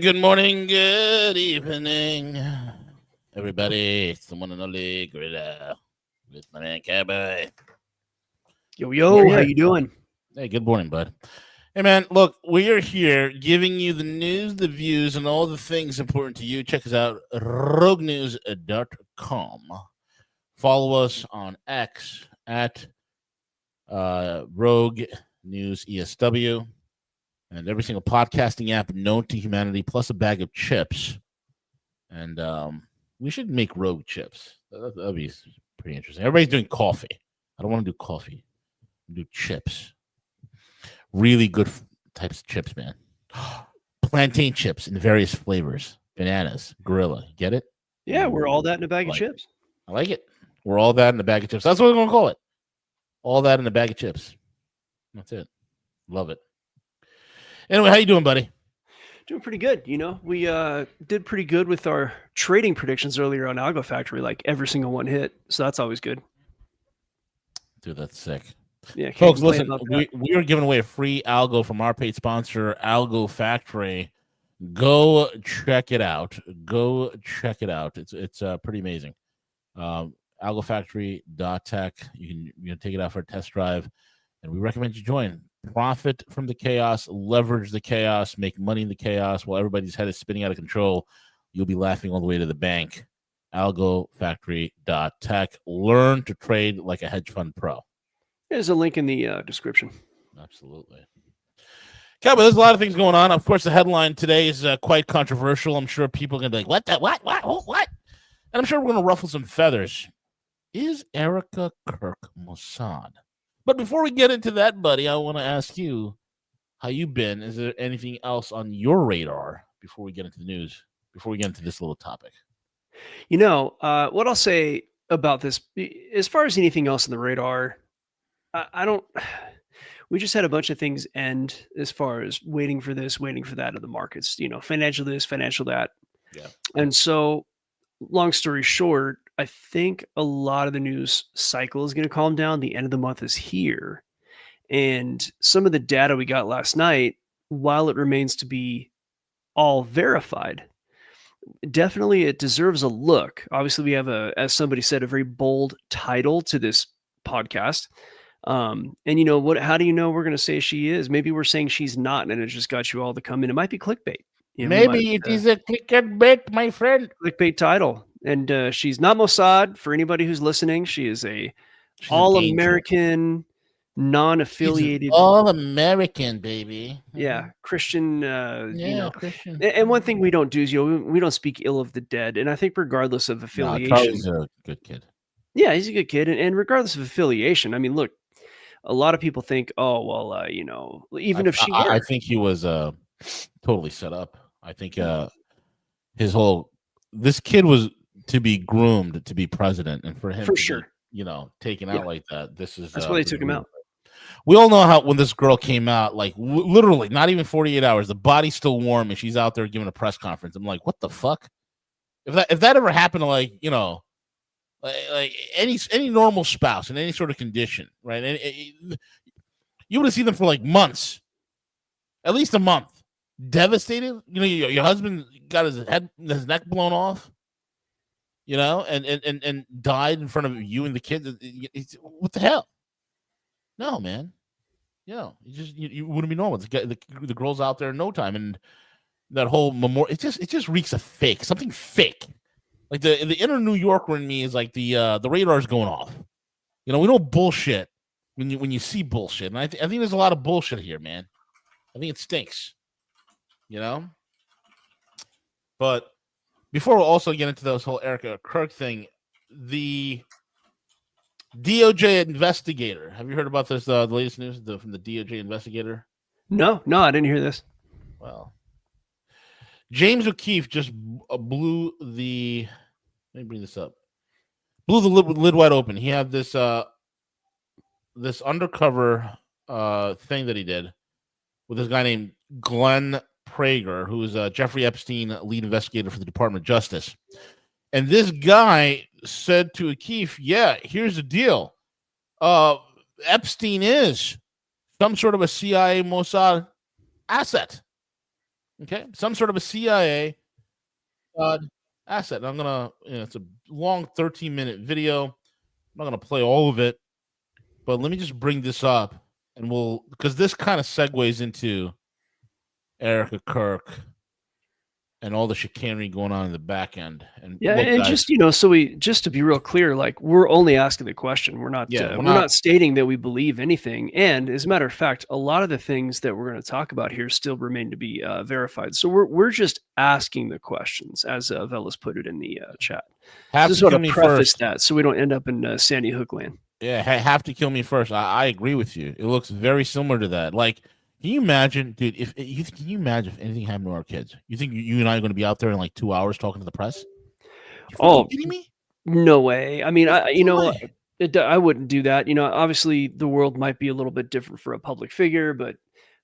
Good morning, good evening, everybody. It's the one and only Guerrilla with my man Cowboy. Yo, how you doing? Hey, good morning, bud. Hey, man, look, we are here giving you the news, the views, and all the things important to you. Check us out, roguenews.com. Follow us on X at Rogue News ESW. And every single podcasting app known to humanity, plus a bag of chips. And we should make Rogue chips. That'd be pretty interesting. Everybody's doing coffee. I don't want to do coffee. Do chips. Really good types of chips, man. Plantain chips in various flavors. Bananas. Gorilla. Get it? Yeah, we're all that in a bag of chips. I like it. We're all that in a bag of chips. That's what we're going to call it. All that in a bag of chips. That's it. Love it. Anyway, how you doing, buddy? Doing pretty good. You know, we did pretty good with our trading predictions earlier on Algo Factory. Like every single one hit, so that's always good. Dude, that's sick. Yeah, folks, listen, we are giving away a free Algo from our paid sponsor, Algo Factory. Go check it out. It's pretty amazing. AlgoFactory.tech. You can take it out for a test drive, and we recommend you join. Profit from the chaos, leverage the chaos, make money in the chaos while everybody's head is spinning out of control. You'll be laughing all the way to the bank. AlgoFactory.tech. Learn to trade like a hedge fund pro. There's a link in the description. Absolutely. Cowboy, there's a lot of things going on. Of course, the headline today is quite controversial. I'm sure people are going to be like, what? And I'm sure we're going to ruffle some feathers. Is Erika Kirk Mossad? But before we get into that, buddy, I want to ask you how you been. Is there anything else on your radar before we get into the news, before we get into this little topic? You know, what I'll say about this, as far as anything else on the radar, I don't, we just had a bunch of things end as far as waiting for this, waiting for that in the markets, you know, financial this, financial that. Yeah. And so, long story short, I think a lot of the news cycle is going to calm down. The end of the month is here. And some of the data we got last night, while it remains to be all verified, definitely it deserves a look. Obviously, we have as somebody said, a very bold title to this podcast. And you know what? How do you know we're going to say she is? Maybe we're saying she's not, and it just got you all to come in. It might be clickbait. You know, maybe it is a clickbait, my friend. Clickbait title. And she's not Mossad. For anybody who's listening, she is she's all-American, non-affiliated. All-American, baby. Yeah, Christian. You know, Christian. And one thing we don't do is, you know, we don't speak ill of the dead. And I think regardless of affiliation. No, Charlie's a good kid. Yeah, he's a good kid. And regardless of affiliation, I mean, look, a lot of people think, oh, well, you know, even if she were. I think he was totally set up. I think this kid was to be groomed to be president, and for him to be, you know, taken out like that. That's why they took him out. We all know how when this girl came out, like literally not even 48 hours, the body's still warm, and she's out there giving a press conference. I'm like, what the fuck? If that ever happened to, like, you know, like any normal spouse in any sort of condition, right? And you would have seen them for like months, at least a month. Devastated, you know, your husband got his neck blown off, you know, and died in front of you and the kids. What the hell? No, man. You know, you wouldn't be normal. The girl's out there in no time, and that whole memorial. It just reeks of fake. Something fake. Like the inner New Yorker in me is like the radar's going off. You know, we know bullshit when you see bullshit, and I think there's a lot of bullshit here, man. I think it stinks. You know, but before we also get into this whole Erika Kirk thing, the DOJ investigator. Have you heard about this? The latest news from the DOJ investigator? No, I didn't hear this. Well, James O'Keefe just blew the. Let me bring this up. Blew the lid wide open. He had this this undercover thing that he did with this guy named Glenn Prager, who is Jeffrey Epstein lead investigator for the Department of Justice. And this guy said to O'Keefe, yeah, here's the deal. Epstein is some sort of a CIA Mossad asset. Okay, some sort of a CIA asset. And I'm gonna, it's a long 13-minute video. I'm not gonna play all of it, but let me just bring this up, and because this kind of segues into Erika, Kirk, and all the chicanery going on in the back end. And Yeah, look, and guys, just just to be real clear, like we're only asking the question. We're not stating that we believe anything. And as a matter of fact, a lot of the things that we're going to talk about here still remain to be verified. So we're just asking the questions, as Velas put it in the chat. Just sort of preface that so we don't end up in Sandy Hook land. Yeah, have to kill me first. I agree with you. It looks very similar to that. Like, can you imagine, dude? Can you imagine if anything happened to our kids? You think you and I are going to be out there in like 2 hours talking to the press? Oh, kidding me? No way. I mean, I wouldn't do that. Obviously, the world might be a little bit different for a public figure, but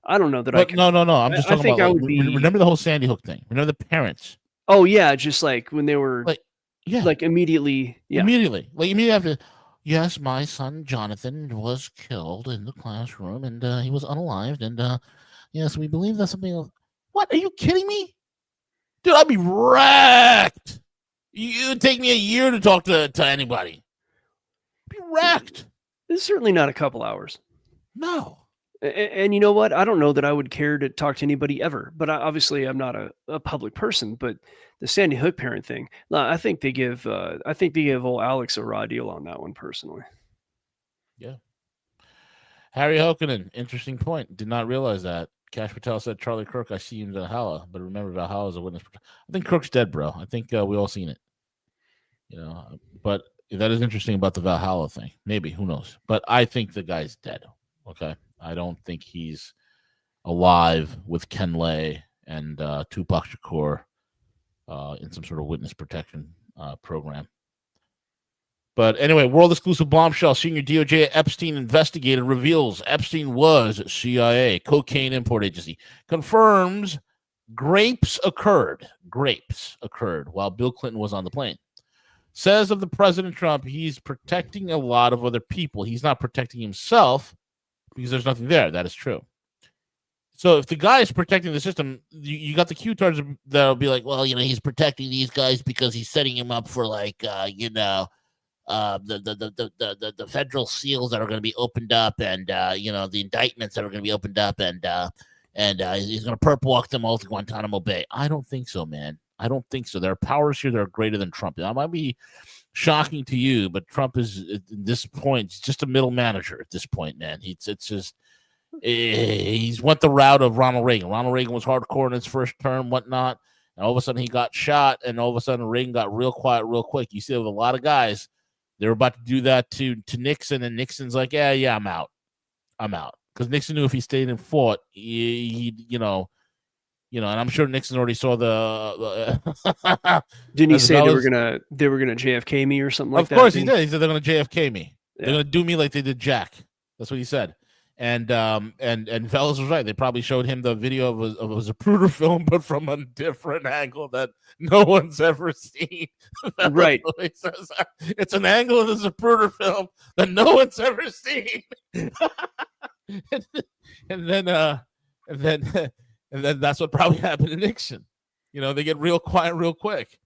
I don't know that I could. No. I'm just talking about. Remember the whole Sandy Hook thing. Remember the parents? Oh yeah, just like when they were like immediately. Yeah. Immediately after. Yes, my son Jonathan was killed in the classroom, and he was unalived. And yes, we believe that's something else. What? Are you kidding me? Dude, I'd be wrecked. It'd take me a year to talk to anybody. I'd be wrecked. It's certainly not a couple hours. No. And you know what? I don't know that I would care to talk to anybody ever. But obviously, I'm not a public person. But the Sandy Hook parent thing, I think they give old Alex a raw deal on that one personally. Yeah. Harry Hokkinen, interesting point. Did not realize that. Cash Patel said, Charlie Kirk, I see you in Valhalla. But remember, Valhalla is a witness. I think Kirk's dead, bro. I think we all seen it. But that is interesting about the Valhalla thing. Maybe, who knows? But I think the guy's dead. Okay. I don't think he's alive with Ken Lay and Tupac Shakur in some sort of witness protection program. But anyway, world exclusive bombshell. Senior DOJ Epstein investigator reveals Epstein was CIA cocaine import agency. Confirms grapes occurred while Bill Clinton was on the plane. Says of the President Trump, he's protecting a lot of other people. He's not protecting himself because there's nothing there. That is true. So if the guy is protecting the system, you got the Q-tards that'll be like, well, he's protecting these guys because he's setting him up for the federal seals that are going to be opened up, and the indictments that are going to be opened up, and he's going to perp walk them all to Guantanamo Bay. I don't think so, man. I don't think so. There are powers here that are greater than Trump. That might be shocking to you, but Trump is at this point just a middle manager at this point, man. He's went the route of Ronald Reagan. Ronald Reagan was hardcore in his first term, whatnot, and all of a sudden he got shot, and all of a sudden Reagan got real quiet real quick. You see with a lot of guys, they were about to do that to Nixon, and Nixon's like, yeah, I'm out. Because Nixon knew if he stayed and fought, and I'm sure Nixon already saw the. Didn't he say they were gonna JFK me or something like that? Of course he did. He said they're gonna JFK me. Yeah. They're gonna do me like they did Jack. That's what he said. And Fellas was right. They probably showed him the video of a Zapruder film, but from a different angle that no one's ever seen. Right. It's an angle of the Zapruder film that no one's ever seen. and then that's what probably happened to Nixon. They get real quiet real quick.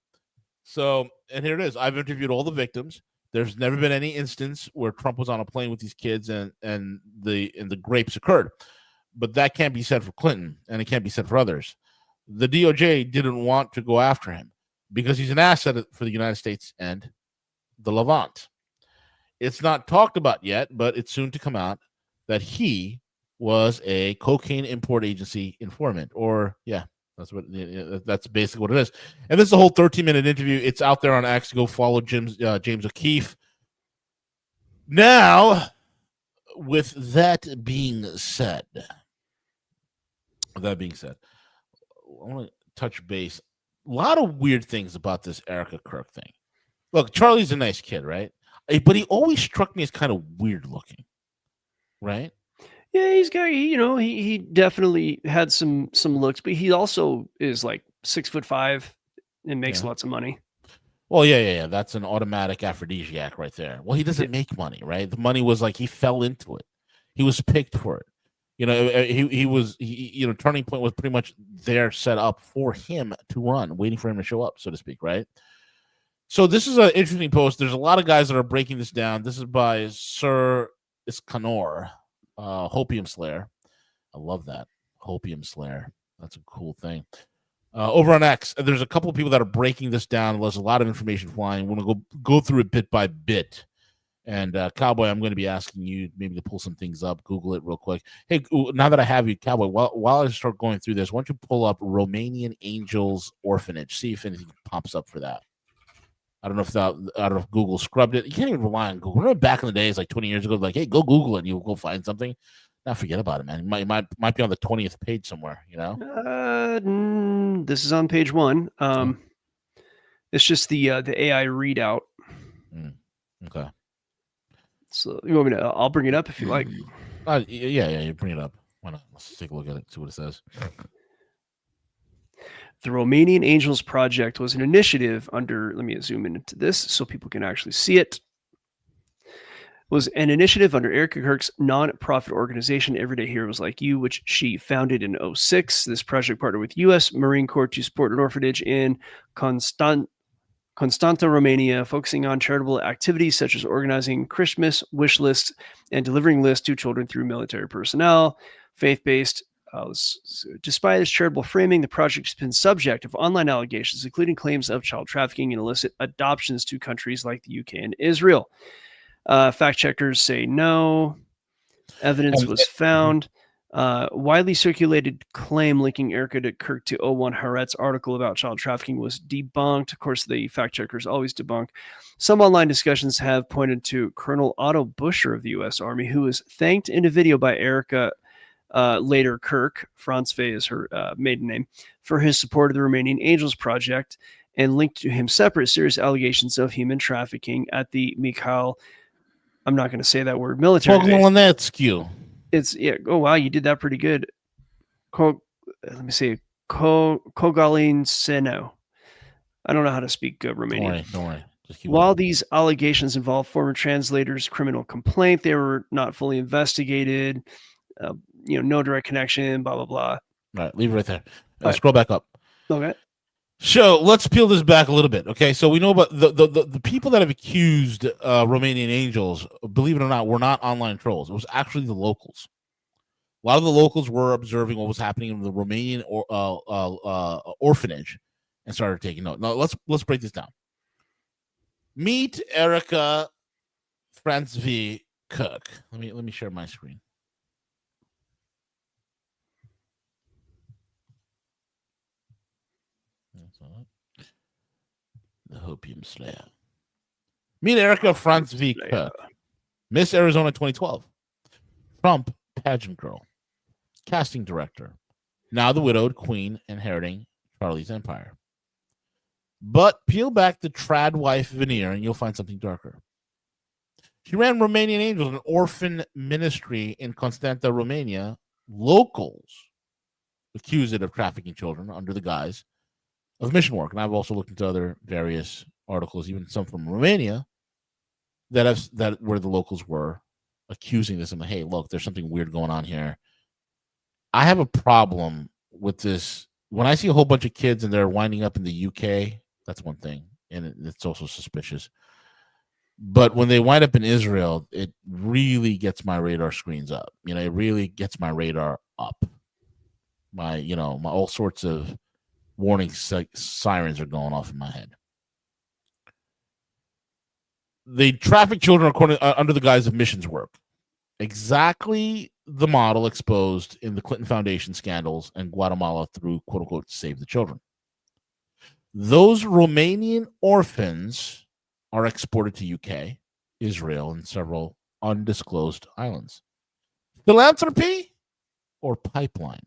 So, and here it is. I've interviewed all the victims. There's never been any instance where Trump was on a plane with these kids and the grapes occurred. But that can't be said for Clinton, and it can't be said for others. The DOJ didn't want to go after him because he's an asset for the United States and the Levant. It's not talked about yet, but it's soon to come out that he was a cocaine import agency informant, that's basically what it is. And this is a whole 13-minute interview. It's out there on X. Go follow James O'Keefe. Now, with that being said, I want to touch base. A lot of weird things about this Erika Kirk thing. Look, Charlie's a nice kid, right? But he always struck me as kind of weird looking, right? Yeah, he's got, he definitely had some looks, but he also is like 6'5" and makes lots of money. Well, yeah. That's an automatic aphrodisiac right there. Well, he doesn't make money, right? The money was like he fell into it. He was picked for it. Turning Point was pretty much there set up for him to run, waiting for him to show up, so to speak, right? So this is an interesting post. There's a lot of guys that are breaking this down. This is by Sir Iskanor, Hopium Slayer. I love that. Hopium Slayer. That's a cool thing. Over on X, there's a couple of people that are breaking this down. There's a lot of information flying. We're going to go through it bit by bit. And Cowboy, I'm going to be asking you maybe to pull some things up. Google it real quick. Hey, now that I have you, Cowboy, while I start going through this, why don't you pull up Romanian Angels Orphanage? See if anything pops up for that. I don't know if Google scrubbed it. You can't even rely on Google. Remember back in the days, like 20 years ago, like, hey, go Google it and you'll go find something. Now forget about it, man. It might be on the 20th page somewhere, you know? This is on page 1. It's just the AI readout. Okay. So you want me to? I'll bring it up if you like. Yeah, you bring it up. Why not? Let's take a look at it, see what it says. The Romanian Angels Project was an initiative under, let me zoom into this so people can actually see it. Was an initiative under Erika Kirk's non-profit organization, Everyday Heroes Like You, which she founded in 2006. This project partnered with U.S. Marine Corps to support an orphanage in Constanta, Romania, focusing on charitable activities such as organizing Christmas wish lists and delivering lists to children through military personnel. Faith-based. Despite its charitable framing, the project has been subject of online allegations, including claims of child trafficking and illicit adoptions to countries like the UK and Israel. Fact checkers say no. Evidence was found. Widely circulated claim linking Erika to Kirk to 01 Haaretz article about child trafficking was debunked. Of course, the fact checkers always debunk. Some online discussions have pointed to Colonel Otto Buscher of the U.S. Army, who was thanked in a video by Erika, later Kirk, Franz Fay is her maiden name, for his support of the Romanian Angels Project, and linked to him separate serious allegations of human trafficking at the Mikhail, I'm not going to say that word, military base. It's, yeah, oh wow, you did that pretty good. Let me see, Kogalin Seno. I don't know how to speak Romanian. Don't worry. While these allegations involve former translators' criminal complaint, they were not fully investigated. No direct connection, blah, blah, blah. All right, leave it right there. Scroll back up. Okay. So let's peel this back a little bit. Okay, so we know about the people that have accused Romanian Angels, believe it or not, were not online trolls. It was actually the locals. A lot of the locals were observing what was happening in the Romanian orphanage and started taking note. Now let's break this down. Meet Erika Franz V. Kirk. Let me share my screen. The Hopium Slayer. Meet Erika Franz V. Kirk, Miss Arizona 2012, Trump pageant girl, casting director, now the widowed queen inheriting Charlie's empire. But peel back the trad wife veneer and you'll find something darker. She ran Romanian Angels, an orphan ministry in Constanta, Romania. Locals accused it of trafficking children under the guise of mission work. And I've also looked into other various articles, even some from Romania, that where the locals were accusing this and hey, look, there's something weird going on here. I have a problem with this. When I see a whole bunch of kids and they're winding up in the UK, that's one thing, and it's also suspicious. But when they wind up in Israel, it really gets my radar screens up. It really gets my radar up. My all sorts of warning sirens are going off in my head. They traffic children under the guise of missions work. Exactly the model exposed in the Clinton Foundation scandals and Guatemala through quote-unquote Save the Children. Those Romanian orphans are exported to UK, Israel, and several undisclosed islands. Philanthropy or pipeline?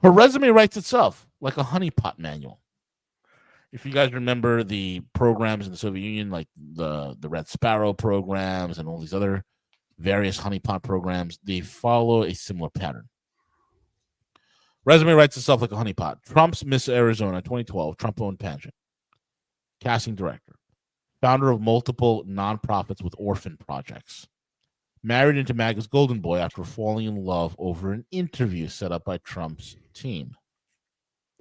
Her resume writes itself like a honeypot manual. If you guys remember the programs in the Soviet Union, like the Red Sparrow programs and all these other various honeypot programs, they follow a similar pattern. Resume writes itself like a honeypot. Trump's Miss Arizona 2012, Trump-owned pageant. Casting director. Founder of multiple nonprofits with orphan projects. married into MAGA's golden boy after falling in love over an interview set up by Trump's team.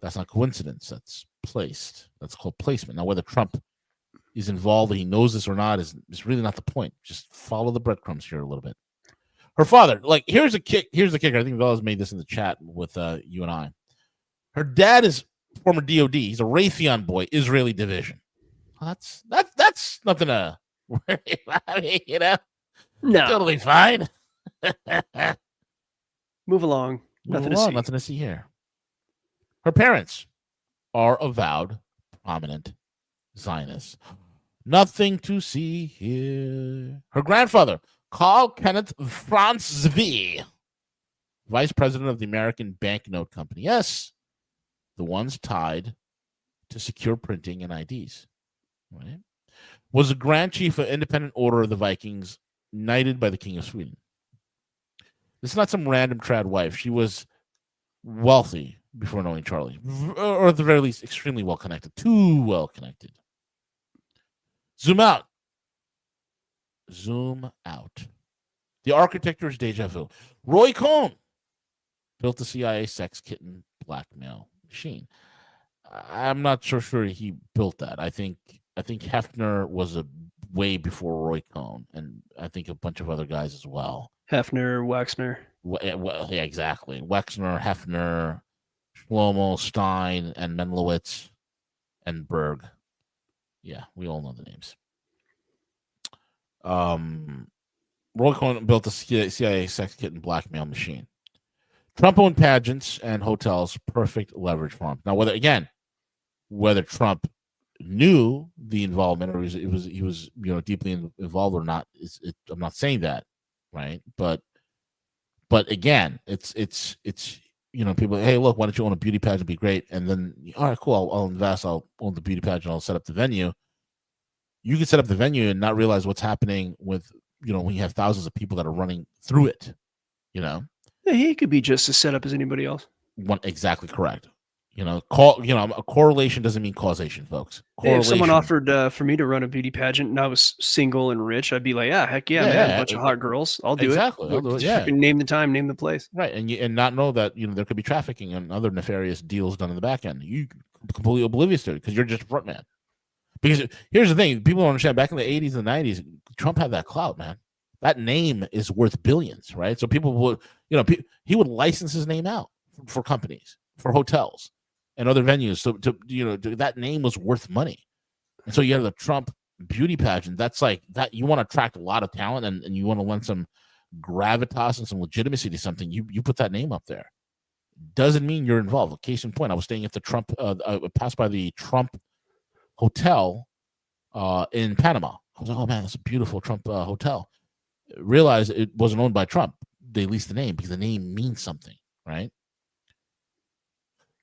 That's not coincidence. That's placed. That's called placement. Now, whether Trump is involved, he knows this or not, is really not the point. Just follow the breadcrumbs here a little bit. Her father, like, here's the kicker. I think Bella's made this in the chat with you and I. Her dad is former DOD. He's a Raytheon boy, Israeli division. That's nothing to worry about, you know. No, Totally fine. move along. Nothing to see. Nothing to see here. Her parents are avowed prominent Zionists. Nothing to see here. Her grandfather, Carl Kenneth Franz Zvi, vice president of the American Banknote Company. Yes, the ones tied to secure printing and IDs. Right? Was the Grand Chief of Independent Order of the Vikings, knighted by the King of Sweden. This is not some random trad wife. She was wealthy before knowing Charlie, or at the very least, extremely well connected. Too well connected. Zoom out. The architecture is deja vu. Roy Cohn built the CIA sex kitten blackmail machine. I'm not so sure he built that. I think Hefner was a way before Roy Cohn, and I think a bunch of other guys as well. Hefner, Wexner. Yeah, exactly. Wexner, Hefner, Shlomo, Stein, and Menlowitz, and Berg. Yeah, we all know the names. Roy Cohn built the CIA sex kitten blackmail machine. Trump owned pageants and hotels, perfect leverage for him. Now, whether Trump knew the involvement or he was deeply involved or not, I'm not saying that, right? But again, it's people, hey, look, why don't you own a beauty pageant? Be great. And then, all right, cool, I'll invest, I'll own the beauty pageant, I'll set up the venue. You can set up the venue and not realize what's happening with, when you have thousands of people that are running through it, Yeah, he could be just as set up as anybody else. Exactly correct. A correlation doesn't mean causation, folks. Hey, if someone offered for me to run a beauty pageant and I was single and rich, I'd be like, yeah, heck yeah, man, a bunch of hot girls, I'll do it. Exactly, I'll do it. Yeah, name the time, name the place, right, and not know that there could be trafficking and other nefarious deals done in the back end. You completely oblivious to it because you're just a front man. Because here's the thing: people don't understand. Back in the 80s and 90s, Trump had that clout, man. That name is worth billions, right? So people would, he would license his name out for companies, for hotels, and other venues. So that name was worth money. And so you have the Trump beauty pageant. That's like that. You want to attract a lot of talent and you want to lend some gravitas and some legitimacy to something. You put that name up there. Doesn't mean you're involved. Case in point, I was staying at the Trump, passed by the Trump hotel in Panama. I was like, oh man, that's a beautiful Trump hotel. Realized it wasn't owned by Trump. They leased the name because the name means something, right?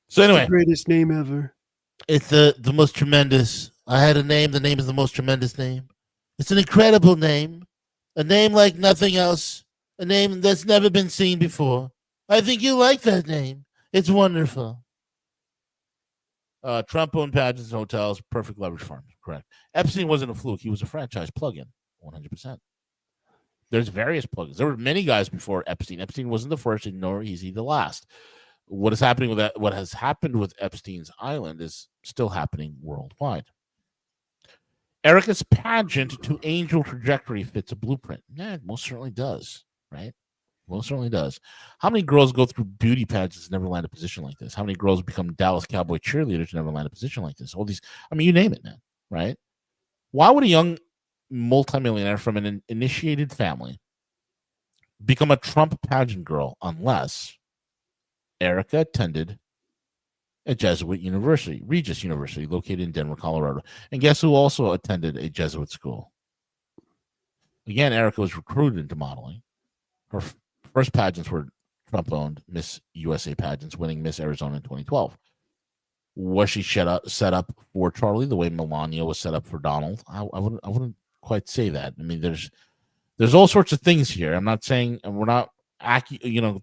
So anyway, the greatest name ever. It's the most tremendous. I had a name. The name is the most tremendous name. It's an incredible name. A name like nothing else. A name that's never been seen before. I think you like that name. It's wonderful. Trump owned pageants and hotels, perfect leverage farms. Correct. Epstein wasn't a fluke. He was a franchise plug-in, 100%. There's various plugins. There were many guys before Epstein. Epstein wasn't the first, nor is he the last. What is happening with that? What has happened with Epstein's Island is still happening worldwide. Erika's pageant to angel trajectory fits a blueprint. Yeah, it most certainly does, right? Most certainly does. How many girls go through beauty pageants and never land a position like this? How many girls become Dallas Cowboy cheerleaders and never land a position like this? All these, you name it, man, right? Why would a young multimillionaire from an initiated family become a Trump pageant girl unless Erika attended a Jesuit university, Regis University, located in Denver, Colorado? And guess who also attended a Jesuit school? Again, Erika was recruited into modeling. Her first pageants were Trump-owned Miss USA pageants, winning Miss Arizona in 2012. Was she set up for Charlie the way Melania was set up for Donald? I wouldn't quite say that. I mean, there's all sorts of things here. I'm not saying, and we're not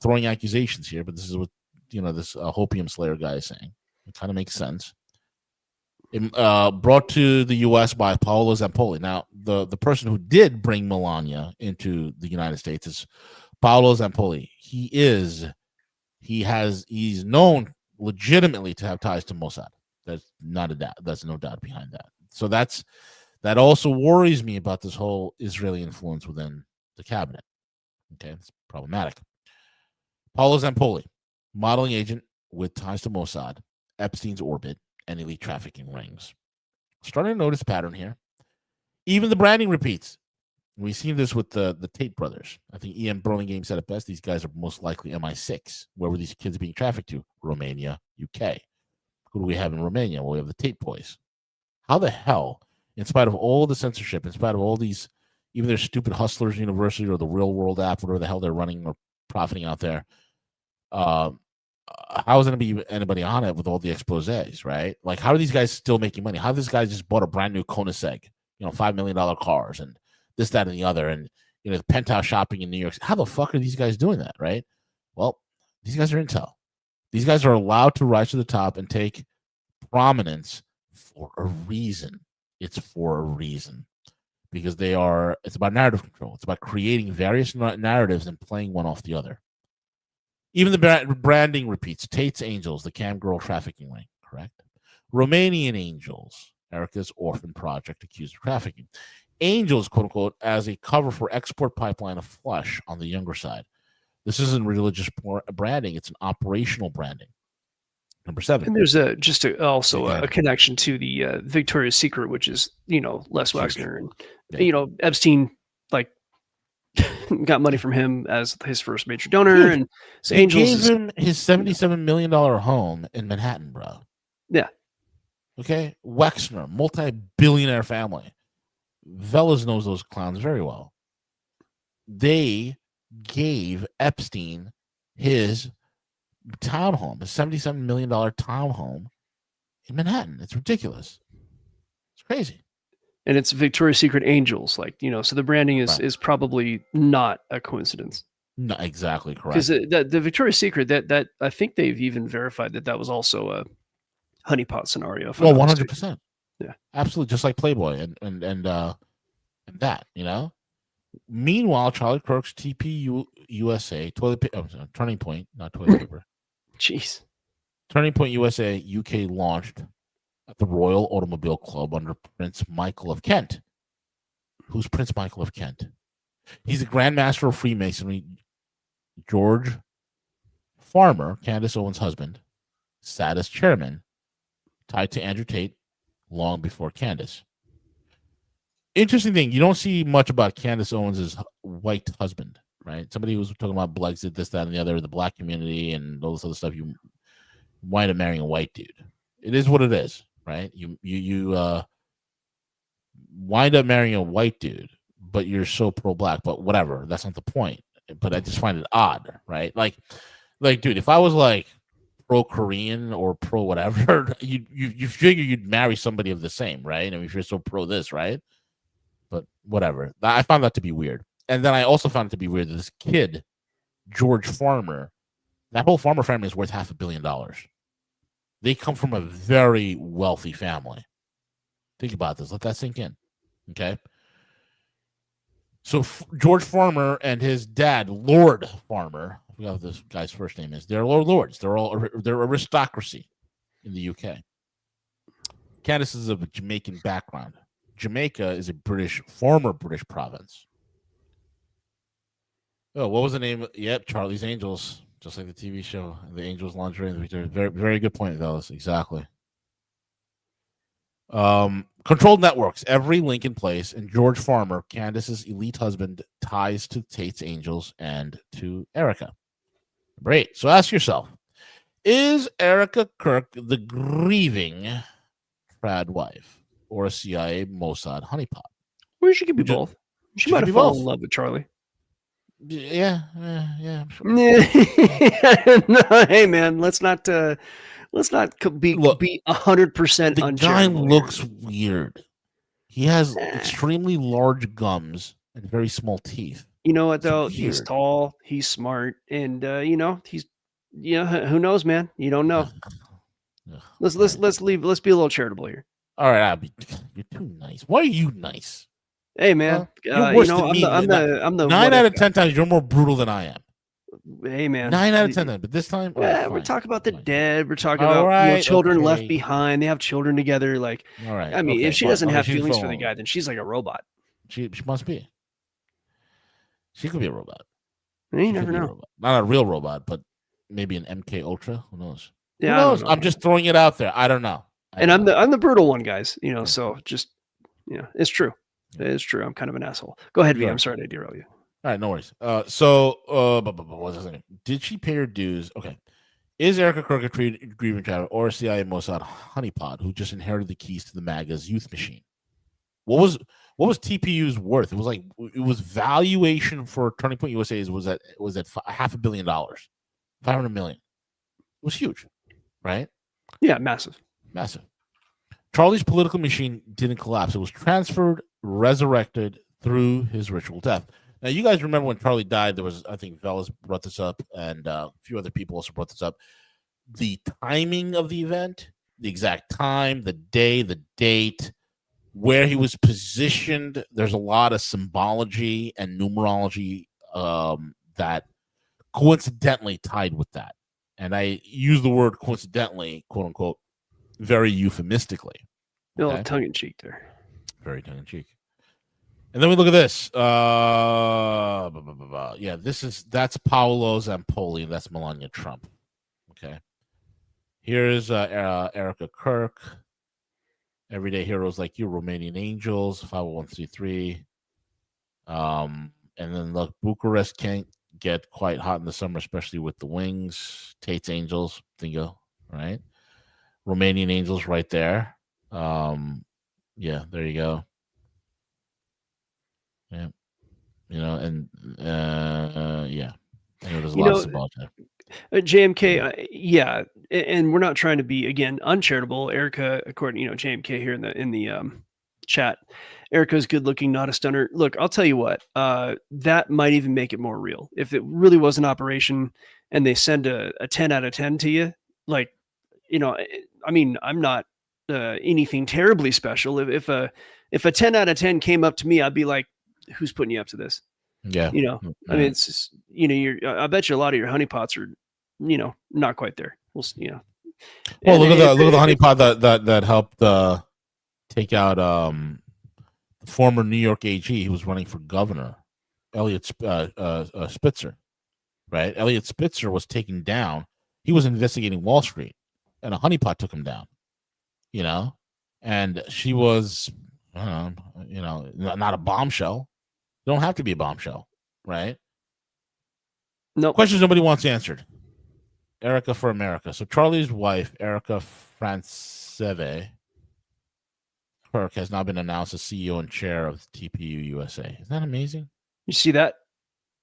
throwing accusations here, but this is what this Hopium Slayer guy is saying. It kind of makes sense. brought to the U.S. by Paolo Zampoli. Now, the person who did bring Melania into the United States is Paolo Zampoli. He's known legitimately to have ties to Mossad. There's not a doubt. There's no doubt behind that. So that also worries me about this whole Israeli influence within the cabinet. Okay, it's problematic. Paolo Zampoli, modeling agent with ties to Mossad, Epstein's orbit, and elite trafficking rings. Starting to notice a pattern here. Even the branding repeats. We've seen this with the Tate brothers. I think Ian Burlingame said it best. These guys are most likely MI6. Where were these kids being trafficked to? Romania, UK. Who do we have in Romania? Well, we have the Tate boys. How the hell, in spite of all the censorship, in spite of all these, even their stupid Hustlers University or the Real World app, whatever the hell they're running or profiting out there, how is it going to be anybody on it with all the exposés, right? Like, how are these guys still making money? How this guy just bought a brand new Koenigsegg, $5 million cars and this, that, and the other, and the penthouse shopping in New York. How the fuck are these guys doing that, right? Well, these guys are intel. These guys are allowed to rise to the top and take prominence for a reason. It's for a reason. Because it's about narrative control. It's about creating various narratives and playing one off the other. Even the branding repeats. Tate's Angels, the cam girl trafficking ring, correct? Romanian Angels, Erika's orphan project accused of trafficking. Angels, quote unquote, as a cover for export pipeline of flesh on the younger side. This isn't religious branding. It's an operational branding. Number 7. And there's also a connection to the Victoria's Secret, which is, Les Wexner. And, Epstein, got money from him as his first major donor. And so he gave him his $77 million home in Manhattan, bro. Yeah. Okay. Wexner, multi-billionaire family. Velas knows those clowns very well. They gave Epstein his townhome, a $77 million townhome in Manhattan. It's ridiculous. It's crazy. And it's Victoria's Secret Angels, so the branding is probably not a coincidence. No, exactly correct. Because the Victoria's Secret, that I think they've even verified that was also a honeypot scenario. Well, 100%. Yeah, absolutely, just like Playboy and that, Meanwhile, Charlie Kirk's TP USA Turning Point, not toilet paper. Jeez. Turning Point USA UK launched at the Royal Automobile Club under Prince Michael of Kent. Who's Prince Michael of Kent? He's the Grand Master of Freemasonry. George Farmer, Candace Owens' husband, sat as chairman, tied to Andrew Tate long before Candace. Interesting thing, you don't see much about Candace Owens' white husband, right? Somebody who's talking about Brexit, this, that, and the other, the black community, and all this other stuff. You wind up marrying a white dude. It is what it is, right? You wind up marrying a white dude, but you're so pro-black. But whatever, that's not the point. But I just find it odd, right? Like, dude, if I was pro-Korean or pro-whatever, you figure you'd marry somebody of the same, right? I mean, if you're so pro this, right? But whatever. I found that to be weird. And then I also found it to be weird that this kid, George Farmer, that whole Farmer family is worth $500 million. They come from a very wealthy family. Think about this. Let that sink in. Okay. So George Farmer and his dad, Lord Farmer, I forgot what this guy's first name is. They're lords. They're aristocracy in the UK. Candace is of a Jamaican background. Jamaica is a former British province. Oh, what was the name? Yep, Charlie's Angels, just like the TV show, the Angels Lingerie. Very, very good point, fellas. Exactly. Controlled networks, every link in place, and George Farmer, Candace's elite husband, ties to Tate's Angels and to Erika. Great. So ask yourself, is Erika Kirk the grieving trad wife or a CIA Mossad honeypot? Or she could be both. She might have fallen in love with Charlie. Yeah, I'm sure. No, hey man, let's not be 100% the guy looks weird. He has extremely large gums and very small teeth. You know what though? He's tall, he's smart, and he's who knows, man? You don't know. Let's be a little charitable here. All right, you're too nice. Why are you nice? Hey, man, You're worse than I'm me. the 9 what out if of 10 times, you're more brutal than I am. guy. Hey, man, 9 out of 10 times, but this time, all right, yeah, we're fine. talking about the Fine. dead. We're talking All about right, children left okay. behind. They have children together. Like, All right. I mean, okay, if she fine. doesn't Okay, have she's feelings for the phone. guy, then she's like a robot. She must be. She could be a robot. You She never could be a know. robot. Not a real robot, but maybe an MK Ultra. Who knows? Yeah, Who I knows? don't know. I'm just throwing it out there. I don't know. And I'm the brutal one, guys. Yeah. So just it's true. It is true. I'm kind of an asshole. Go ahead, V. I'm sorry to derail you. All right, no worries. What was I saying? Did she pay her dues? Okay. Is Erika Kirk a grieving child or a CIA Mossad honeypot who just inherited the keys to the MAGA's youth machine? What was TPU's worth? It was valuation for Turning Point USA's was at $500 million, 500 million. It was huge, right? Yeah, massive. Charlie's political machine didn't collapse. It was transferred, resurrected through his ritual death. Now, you guys remember when Charlie died, there was, I think Velas brought this up, and a few other people also brought this up. The timing of the event, the exact time, the day, the date, where he was positioned, there's a lot of symbology and numerology that coincidentally tied with that. And I use the word coincidentally, quote unquote, very euphemistically. A little tongue in cheek there. Very tongue in cheek. And then we look at this. Yeah, that's Paolo Zampoli. That's Melania Trump. Okay. Here's Erika Kirk. Everyday heroes like you, Romanian Angels, 501c3. And then look, Bucharest can't get quite hot in the summer, especially with the wings. Tate's Angels, bingo, right? Romanian Angels right there. Yeah, there you go. Yeah. And yeah. There's a lot of symbology. JMK, yeah, and we're not trying to be again uncharitable. Erika, according JMK here in the chat, Erika's good looking, not a stunner. Look, I'll tell you what, that might even make it more real if it really was an operation and they send a 10 out of 10 to you. Like, I mean, I'm not anything terribly special. If a 10 out of 10 came up to me, I'd be like, who's putting you up to this? Yeah. I mean, it's just, I bet you a lot of your honeypots are, not quite there. Well, Well, look at the honeypot that helped take out former New York AG. He was running for governor, Elliot Spitzer, right? Elliot Spitzer was taken down. He was investigating Wall Street, and a honeypot took him down. And she was, not a bombshell. You don't have to be a bombshell, right? No questions nobody wants answered. Erika for America. So Charlie's wife, Erika Franceve Kirk, has now been announced as CEO and chair of TPU USA. Isn't that amazing? You see that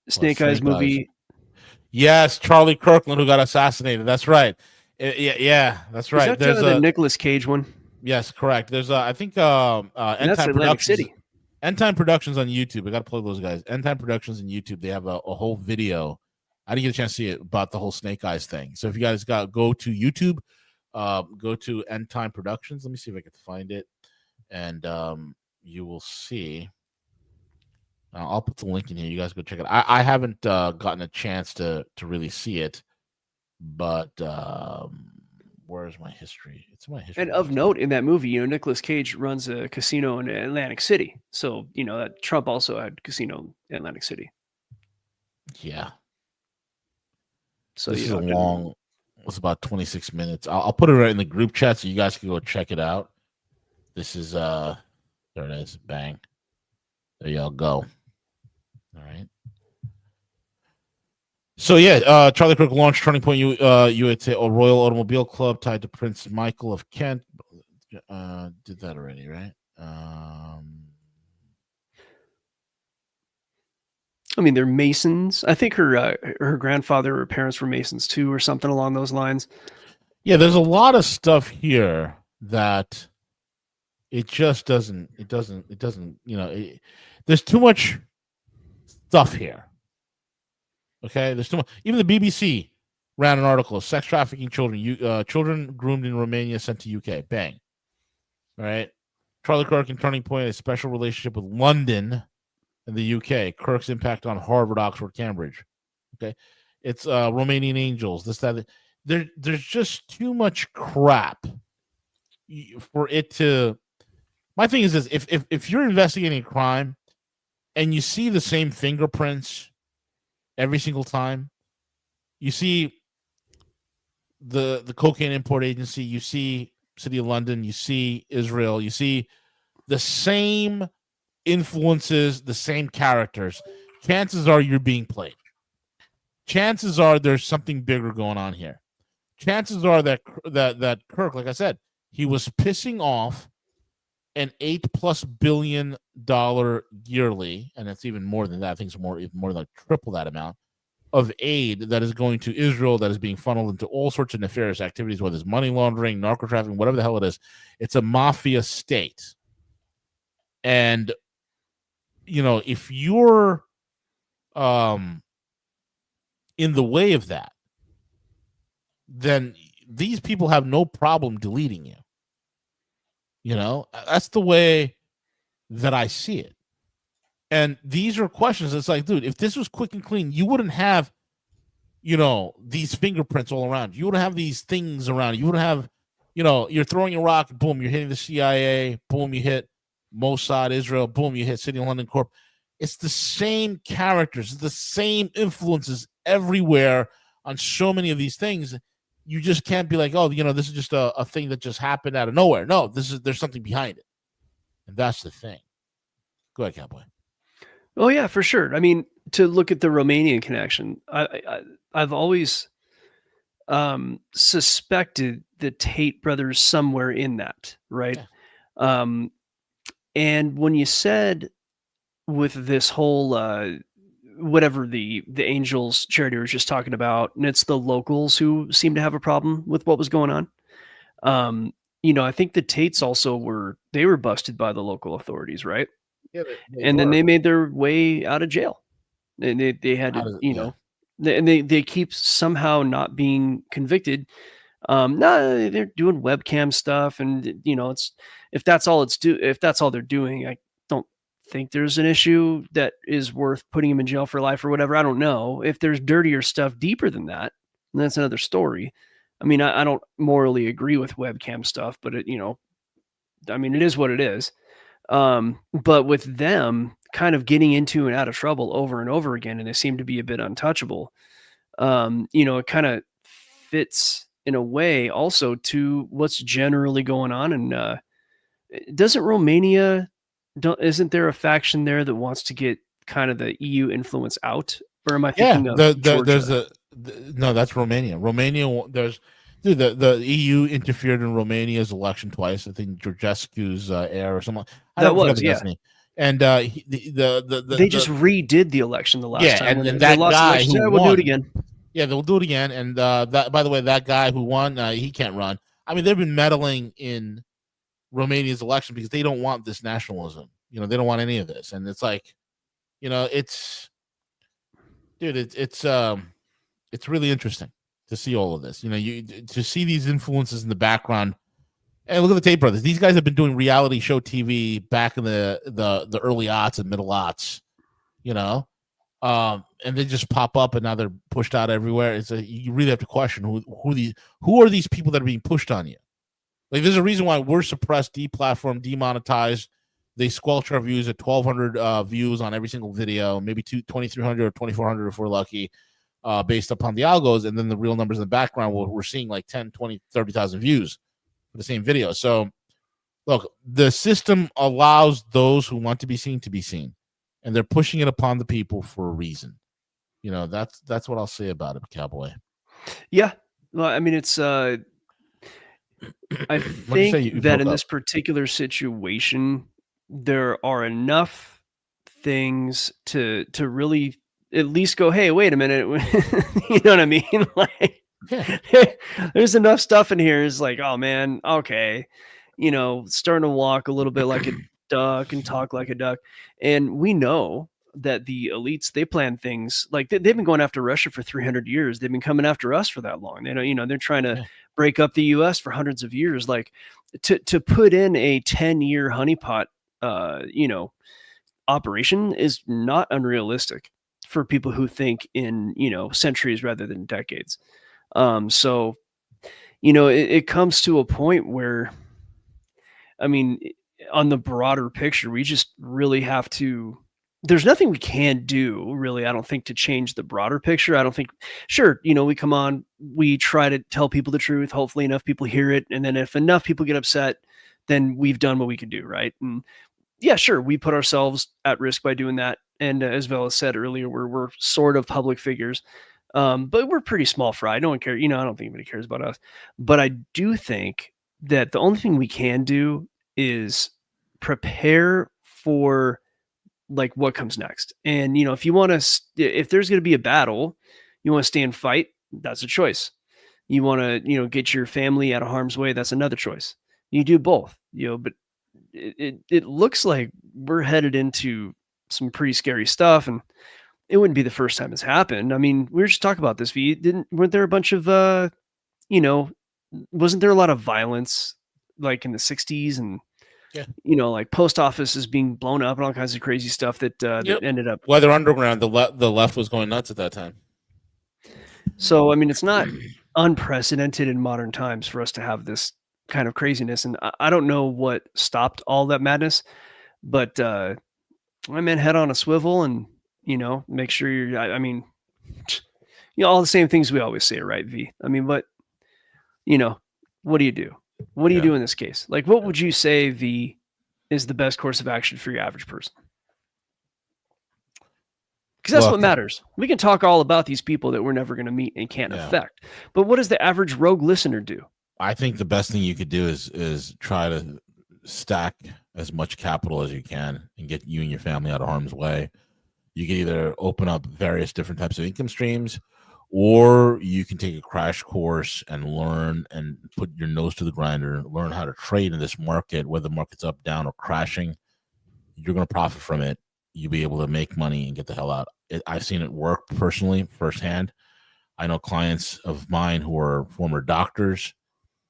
Snake Eyes movie? Yes, Charlie Kirkland, who got assassinated. That's right. Yeah, that's right. Is that There's the Nicolas Cage one. Yes, correct. There's I think End Time Productions. City. End Time Productions on YouTube. I got to plug those guys. End Time Productions on YouTube. They have a whole video. I didn't get a chance to see it about the whole Snake Eyes thing. So if you guys go to YouTube, go to End Time Productions. Let me see if I can find it, and you will see. I'll put the link in here. You guys go check it. I haven't gotten a chance to really see it, but where's my history? It's my history. And of note in that movie, Nicolas Cage runs a casino in Atlantic City. So that Trump also had a casino in Atlantic City. Yeah. So this is a long. It's about 26 minutes. I'll put it right in the group chat so you guys can go check it out. This is there it is. Bang. There y'all go. All right. So yeah, Charlie Kirk launched Turning Point USA, a Royal Automobile Club tied to Prince Michael of Kent. Did that already, right? I mean, they're Masons. I think her grandfather or parents were Masons too, or something along those lines. Yeah, there's a lot of stuff here that it just doesn't. It doesn't. There's too much stuff here. Okay, there's too much. Even the BBC ran an article: sex trafficking children, children groomed in Romania sent to UK. Bang, right? Charlie Kirk and Turning Point, a special relationship with London and the UK. Kirk's impact on Harvard, Oxford, Cambridge. Okay. It's Romanian Angels, this, that. There's just too much crap for it to. My thing is this: if you're investigating a crime and you see the same fingerprints every single time, you see the cocaine import agency, you see City of London, you see Israel, you see the same influences, the same characters, chances are you're being played. Chances are there's something bigger going on here. Chances are that Kirk, like I said, he was pissing off an $8+ billion yearly, and it's even more than that. I think it's more like triple that amount of aid that is going to Israel, that is being funneled into all sorts of nefarious activities, whether it's money laundering, narco trafficking, whatever the hell it is. It's a mafia state. And, if you're in the way of that, then these people have no problem deleting you. That's the way that I see it. And these are questions. It's like, dude, if this was quick and clean, you wouldn't have, these fingerprints all around. You wouldn't have these things around. You wouldn't have, you're throwing a rock, boom, you're hitting the CIA, boom, you hit Mossad, Israel, boom, you hit City of London Corp. It's the same characters, the same influences everywhere on so many of these things. You just can't be like, oh, this is just a thing that just happened out of nowhere. No, there's something behind it. And that's the thing. Go ahead, Cowboy. Oh yeah, for sure. I mean, to look at the Romanian connection, I've always suspected the Tate brothers somewhere in that, right? Yeah. And when you said with this whole whatever the Angels charity was just talking about, and it's the locals who seem to have a problem with what was going on. I think the Tates also were busted by the local authorities, right? Yeah, and then they made their way out of jail. And they had to, and they keep somehow not being convicted. No, they're doing webcam stuff, and it's if that's all they're doing, I don't think there's an issue that is worth putting them in jail for life or whatever. I don't know. If there's dirtier stuff deeper than that, then that's another story. I mean, I don't morally agree with webcam stuff, but it is what it is. But with them kind of getting into and out of trouble over and over again, and they seem to be a bit untouchable, it kind of fits in a way also to what's generally going on. And doesn't Romania, isn't there a faction there that wants to get kind of the EU influence out? Or am I thinking of Georgia? No, that's Romania. The EU interfered in Romania's election twice. I think Georgescu's heir or something. That was, yeah. And they just redid the election the last time. And that guy who won, we'll do it again. Yeah, they'll do it again. And that, by the way, that guy who won, he can't run. I mean, they've been meddling in Romania's election because they don't want this nationalism. They don't want any of this. And it's like, it's really interesting to see all of this. To see these influences in the background. And look at the Tate brothers. These guys have been doing reality show TV back in the early aughts and middle aughts, and they just pop up and now they're pushed out everywhere. You really have to question who are these people that are being pushed on you? Like, there's a reason why we're suppressed, deplatformed, demonetized. They squelch our views at 1,200 views on every single video, maybe 2,300 or 2,400 if we're lucky, based upon the algos. And then the real numbers in the background, we're seeing like 10, 20, 30,000 views for the same video. So, look, the system allows those who want to be seen, and they're pushing it upon the people for a reason. That's what I'll say about it, Cowboy. Yeah. Well, I mean, it's I think that in this particular situation, there are enough things to really at least go, hey, wait a minute. You know what I mean? Like, there's enough stuff in here. It's like, oh man, okay. Starting to walk a little bit like a duck and talk like a duck. And we know that the elites, they plan things like they've been going after Russia for 300 years. They've been coming after us for that long. They're trying to break up the US for hundreds of years. Like, to put in a 10-year honeypot, operation is not unrealistic for people who think in, centuries rather than decades. So, it comes to a point where, I mean, on the broader picture, we just really have to. There's nothing we can do, really, I don't think, to change the broader picture. I don't think, sure, we come on, we try to tell people the truth. Hopefully, enough people hear it. And then if enough people get upset, then we've done what we can do, right? And yeah, sure, we put ourselves at risk by doing that. And as Vela said earlier, we're sort of public figures, but we're pretty small fry. No one cares. I don't think anybody cares about us. But I do think that the only thing we can do is prepare for like what comes next. And if you want to, if there's going to be a battle, you want to stay and fight, that's a choice. You want to get your family out of harm's way, that's another choice. You do both, but it looks like we're headed into some pretty scary stuff, and it wouldn't be the first time it's happened. I mean, we were just talking about this. Weren't there a bunch of wasn't there a lot of violence like in the 60s and yeah, like post offices being blown up and all kinds of crazy stuff that ended up. Weather Underground, the left was going nuts at that time. So, I mean, it's not unprecedented in modern times for us to have this kind of craziness. And I don't know what stopped all that madness, but I mean, head on a swivel and, make sure all the same things we always say, right, V? I mean, but, what do you do? What do you do in this case? Like, what would you say is the best course of action for your average person? Because that's what matters. We can talk all about these people that we're never going to meet and can't affect. But what does the average rogue listener do? I think the best thing you could do is try to stack as much capital as you can and get you and your family out of harm's way. You can either open up various different types of income streams, or you can take a crash course and learn and put your nose to the grinder, learn how to trade in this market, whether the market's up, down, or crashing. You're going to profit from it. You'll be able to make money and get the hell out. I've seen it work personally, firsthand. I know clients of mine who are former doctors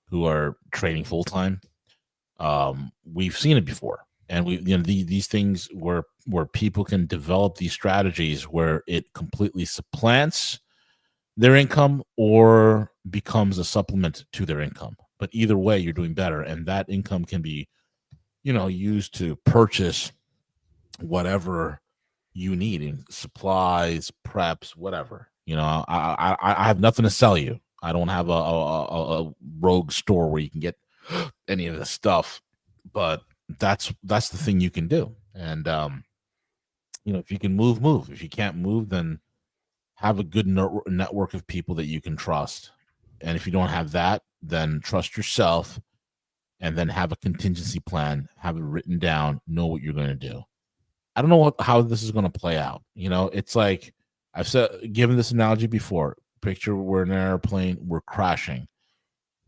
who are trading full time. We've seen it before, and these things where people can develop these strategies where it completely supplants their income or becomes a supplement to their income. But either way, you're doing better, and that income can be, used to purchase whatever you need in supplies, preps, whatever. I have nothing to sell you. I don't have a rogue store where you can get any of this stuff, but that's the thing you can do. And if you can move. If you can't move, then have a good network of people that you can trust. And if you don't have that, then trust yourself, and then have a contingency plan, have it written down, know what you're going to do. I don't know how this is going to play out. It's like I've given this analogy before. Picture we're in an airplane, we're crashing.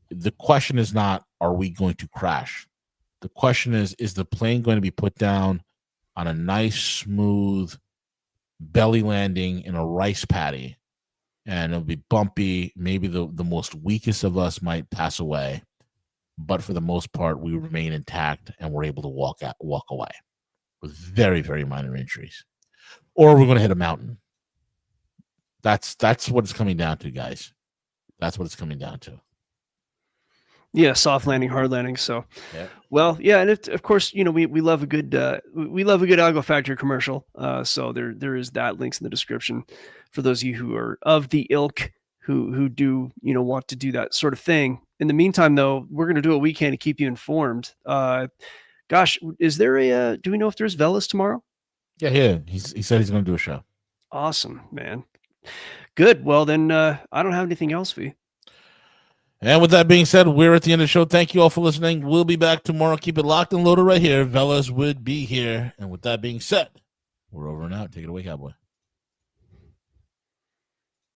The question is not, are we going to crash? The question is the plane going to be put down on a nice, smooth belly landing in a rice paddy, and it'll be bumpy. Maybe the most weakest of us might pass away, but for the most part, we remain intact and we're able to walk away with very, very minor injuries. Or we're going to hit a mountain. That's what it's coming down to, guys. That's what it's coming down to. Yeah, soft landing, hard landing. So, well, yeah, and of course, we love a good Algo Factory commercial. So there is that. Links in the description for those of you who are of the ilk who do want to do that sort of thing. In the meantime, though, we're going to do what we can to keep you informed. Gosh, is there do we know if there's Velas tomorrow? Yeah. He said he's going to do a show. Awesome, man. Good. Well, then I don't have anything else for you. And with that being said, we're at the end of the show. Thank you all for listening. We'll be back tomorrow. Keep it locked and loaded right here. Velas would be here. And with that being said, we're over and out. Take it away, Cowboy.